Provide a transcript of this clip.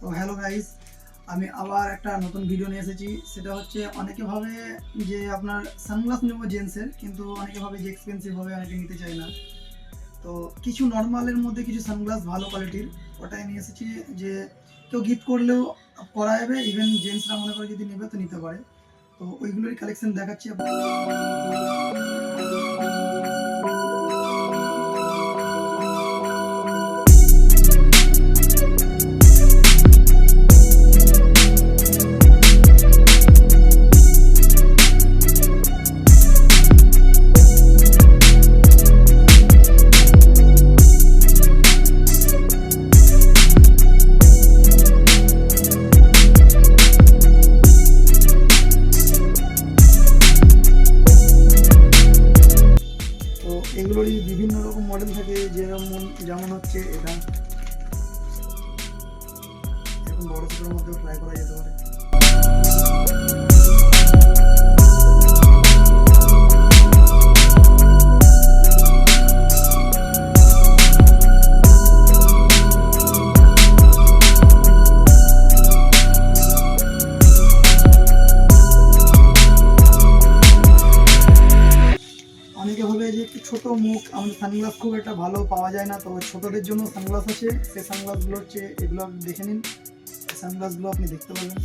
তো hello guys, আমি আবার একটা নতুন ভিডিও নিয়ে এসেছি। সেটা হচ্ছে অনেকে ভাবে যে আপনার সানগ্লাস নেব জেন্টসের, কিন্তু অনেকে ভাবে যে এক্সপেন্সিভ হবে, অনেকে নিতে চায় না। তো কিছু নর্মালের মধ্যে কিছু সানগ্লাস ভালো কোয়ালিটির ওটাই নিয়ে এসেছি, যে কেউ গিফট করলেও করা যাবে, ইভেন জেন্টসরা মনে করে যদি নেবে তো নিতে পারে। তো ওইগুলোরই কালেকশন দেখাচ্ছি। তো এগুলোরই বিভিন্ন রকম মডেল থাকে, যেমন হচ্ছে এটা এরকম বড় ছোটোর মধ্যেও ট্রাই করা যেতে পারে। অনেকে ভাবে যে একটু ছোট মুখ, আমাদের সানগ্লাস খুব একটা ভালো পাওয়া যায় না, তো ছোটদের জন্য সানগ্লাস আছে। সেই সানগ্লাসগুলো হচ্ছে এগুলো, দেখে নিন। সানগ্লাসগুলো আপনি দেখতে পাবেন।